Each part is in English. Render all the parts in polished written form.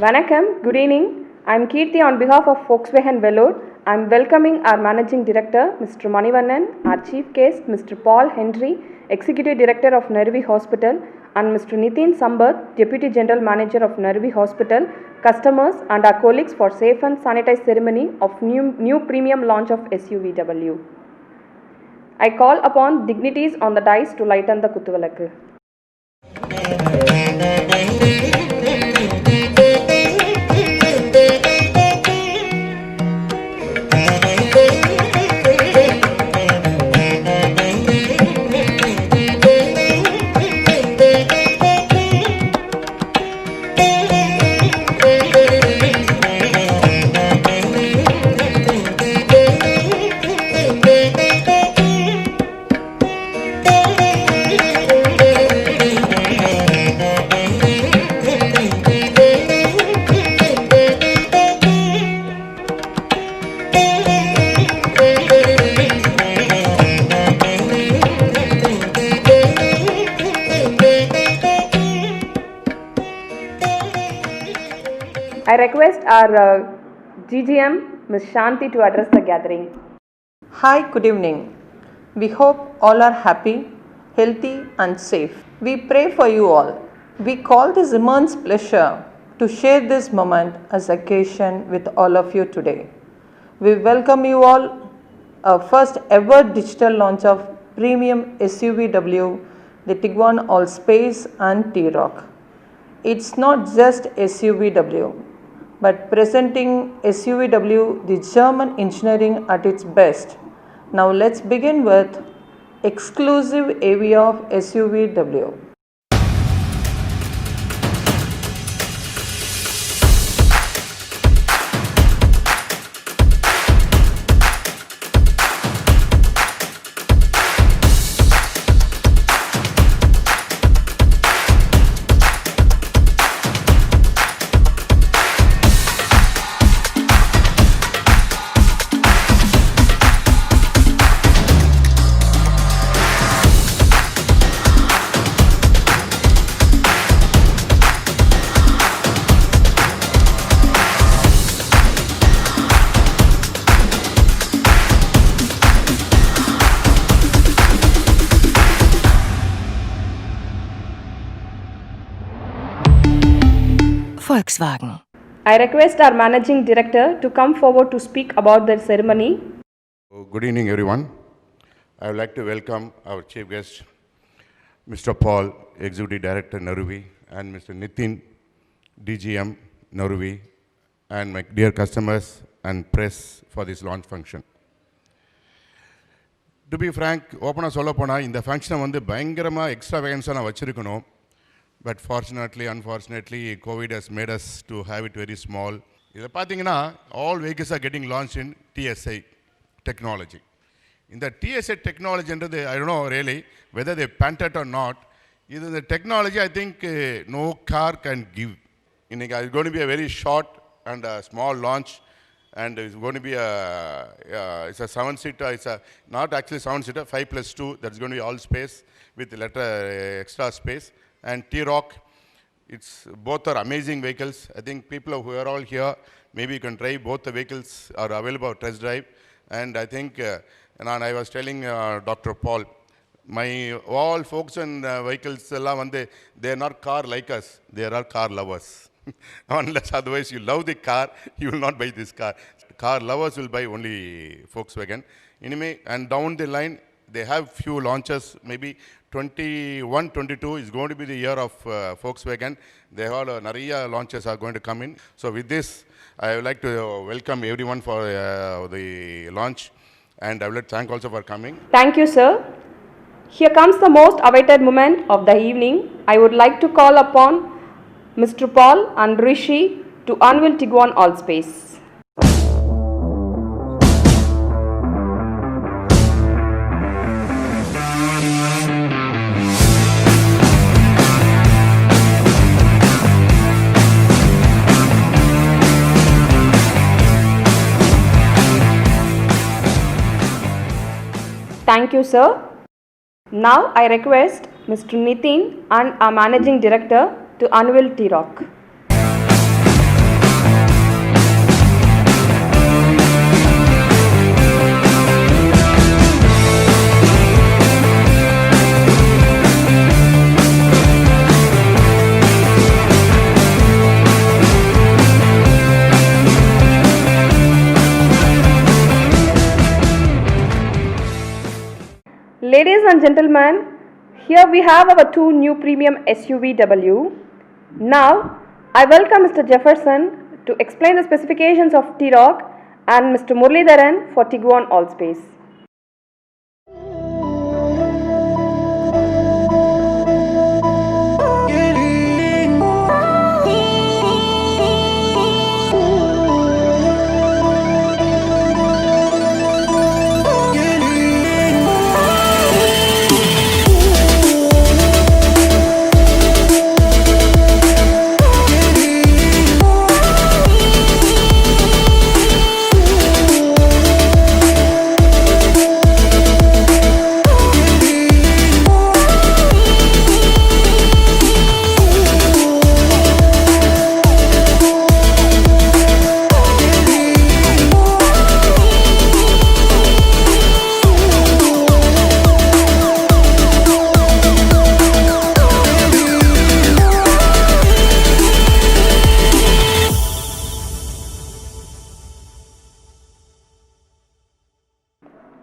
Vanakkam, good evening. I am Kirti on behalf of Volkswagen Vellore. I am welcoming our Managing Director, Mr. Manivannan, our Chief Guest, Mr. Paul Henry, Executive Director of Nervi Hospital, and Mr. Nitin Sambath, Deputy General Manager of Nervi Hospital, customers and our colleagues for safe and sanitized ceremony of new premium launch of SUVW. I call upon dignitaries on the dais to lighten the Kuttuvalakku. I request our GGM, Ms. Shanti, to address the gathering. Hi, good evening. We hope all are happy, healthy and safe. We pray for you all. We call this immense pleasure to share this moment as occasion with all of you today. We welcome you all our first ever digital launch of premium SUVW, the Tiguan Allspace and T-Roc. It's not just SUVW, but presenting SUVW, the German engineering at its best. Now let's begin with exclusive AV of SUVW. Volkswagen. I request our Managing Director to come forward to speak about the ceremony. Good evening, everyone. I would like to welcome our Chief Guest, Mr. Paul, Executive Director, Nervi, and Mr. Nitin, DGM, Nervi, and my dear customers and press for this launch function. To be frank, open சொல்ல போனா இந்த ஃபங்க்ஷனை வந்து பயங்கரமா எக்ஸ்ட்ராவேகன்ஸா நான் வச்சிருக்கணும். But fortunately, unfortunately, COVID has made us to have it very small. இதை பார்த்தீங்கன்னா all vehicles are getting launched in TSI technology. In the TSI technology, I don't know really whether they patent or not. This is the technology I think no car can give. It's going to be a very short and a small launch, and it's going to be it's a 7-seater. It's a not actually 7-seater, 5+2. That's going to be all space with extra space. And T-Roc, both are amazing vehicles. I think people who are all here, maybe you can drive both the vehicles are available for test drive. And I think, and I was telling Dr. Paul, my all folks and vehicles, they are not car like us, they are all car lovers. Unless otherwise you love the car, you will not buy this car. Car lovers will buy only Volkswagen. Anyway, and down the line, they have few launches, maybe 21-22 is going to be the year of Volkswagen. They have Nariya launches are going to come in. So with this, I would like to welcome everyone for the launch, and I would like to thank also for coming. Thank you, sir. Here comes the most awaited moment of the evening. I would like to call upon Mr. Paul and Rishi to unveil Tiguan Allspace. Thank you, sir. Now I request Mr. Nitin and our Managing Director to unveil T-Roc. Ladies and gentlemen, here we have our two new premium SUVW. Now, I welcome Mr. Jefferson to explain the specifications of T-Roc and Mr. Muralidharan for Tiguan Allspace.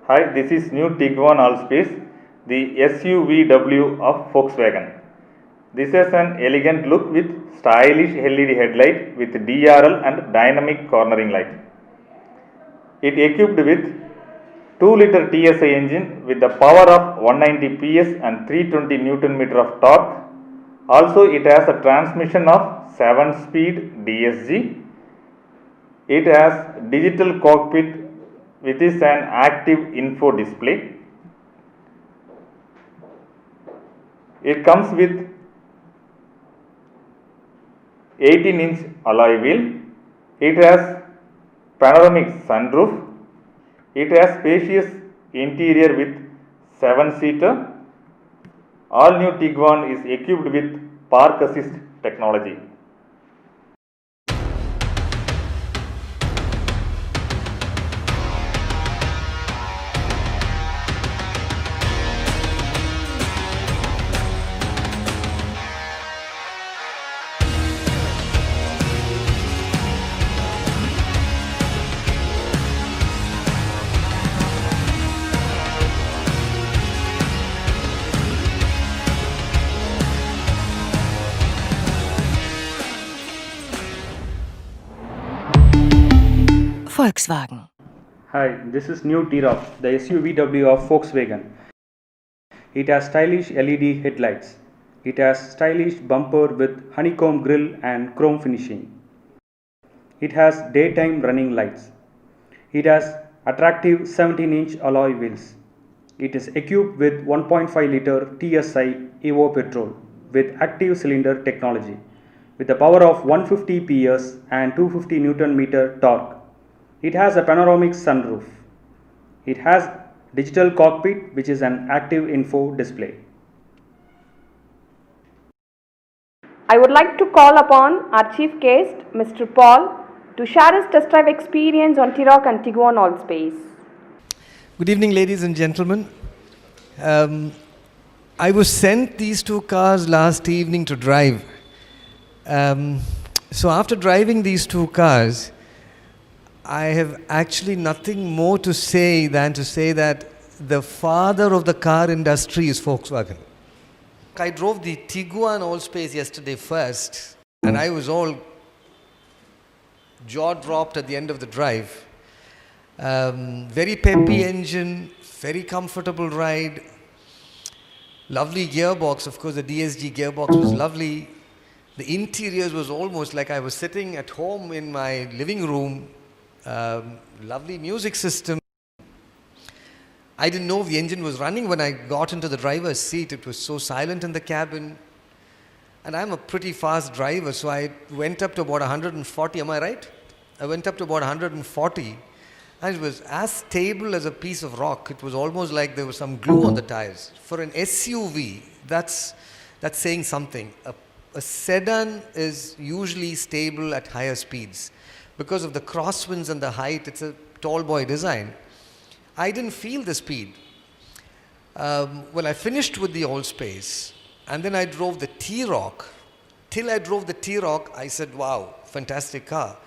Hi, this is new Tiguan Allspace, the SUVW of Volkswagen. This has an elegant look with stylish LED headlight with DRL and dynamic cornering light. It equipped with 2-liter TSI engine with the power of 190 PS and 320 Nm of torque. Also, it has a transmission of 7-speed DSG. It has digital cockpit which is an active info display. It comes with 18-inch alloy wheel. It has panoramic sunroof. It has spacious interior with 7-seater. All new Tiguan is equipped with park assist technology. Volkswagen. Hi, this is new T-Roc, the SUVW of Volkswagen. It has stylish LED headlights. It has stylish bumper with honeycomb grille and chrome finishing. It has daytime running lights. It has attractive 17-inch alloy wheels. It is equipped with 1.5-liter TSI Evo petrol with active cylinder technology with a power of 150 PS and 250 Nm torque. It has a panoramic sunroof. It has digital cockpit which is an active info display. I would like to call upon our chief guest, Mr. Paul, to share his test drive experience on T-Roc and Tiguan Allspace. Good evening, ladies and gentlemen. I was sent these two cars last evening to drive. So after driving these two cars, I have actually nothing more to say than to say that the father of the car industry is Volkswagen. I drove the Tiguan Allspace yesterday first, and I was all jaw-dropped at the end of the drive. Very peppy engine, very comfortable ride, lovely gearbox. Of course, the DSG gearbox was lovely. The interiors was almost like I was sitting at home in my living room. Lovely music system. I didn't know if the engine was running when I got into the driver's seat. It was so silent in the cabin. And I'm a pretty fast driver, so I went up to about 140. Am I right? I went up to about 140. And it was as stable as a piece of rock. It was almost like there was some glue on the tires. For an SUV, that's saying something. A sedan is usually stable at higher speeds. Because of the crosswinds and the height, it's a tall boy design. I didn't feel the speed. Well, I finished with the Allspace, and then I drove the T-Roc. Till I drove the T-Roc, I said, wow, fantastic car.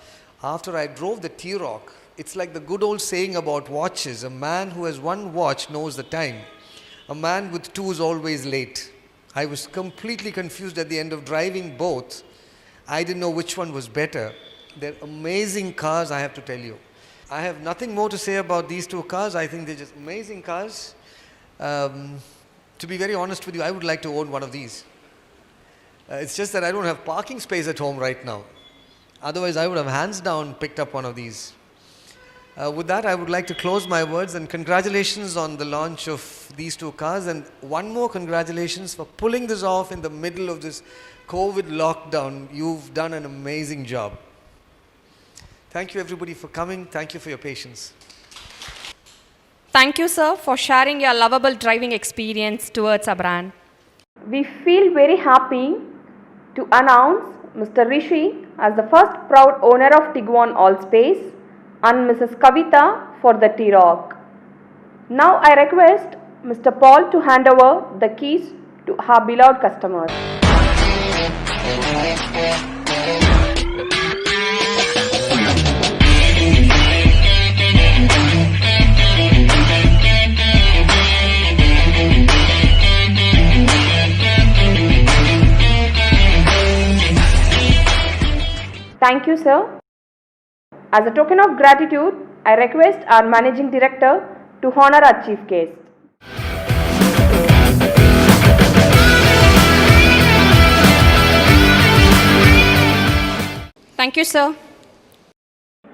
After I drove the T-Roc, it's like the good old saying about watches. A man who has one watch knows the time. A man with two is always late. I was completely confused at the end of driving both. I didn't know which one was better. They're amazing cars, I have to tell you. I have nothing more to say about these two cars. I think they're just amazing cars. To be very honest with you, I would like to own one of these. It's just that I don't have parking space at home right now. Otherwise, I would have hands down picked up one of these. With that, I would like to close my words and congratulations on the launch of these two cars, and one more congratulations for pulling this off in the middle of this COVID lockdown. You've done an amazing job. Thank you everybody for coming. Thank you for your patience. Thank you, sir, for sharing your lovable driving experience towards our brand. We feel very happy to announce Mr. Rishi as the first proud owner of Tiguan Allspace and Mrs. Kavita for the T-Roc. Now I request Mr. Paul to hand over the keys to our beloved customers. Thank you, sir. As a token of gratitude, I request our Managing Director to honor our Chief Guest. Thank you, sir.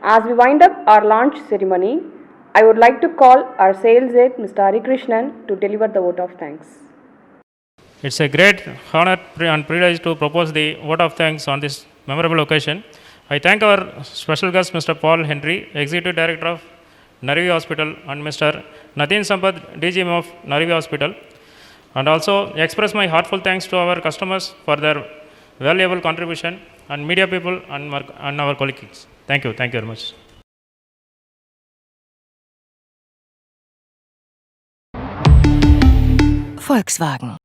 As we wind up our launch ceremony, I would like to call our sales head, Mr. Hari Krishnan, to deliver the vote of thanks. It's a great honor and privilege to propose the vote of thanks on this memorable occasion. I thank our special guest, Mr. Paul Henry, Executive Director of Narvi Hospital, and Mr. Natin Sampath, DGM of Narvi Hospital, and also express my heartfelt thanks to our customers for their valuable contribution, and media people and our colleagues. Thank you very much. Volkswagen.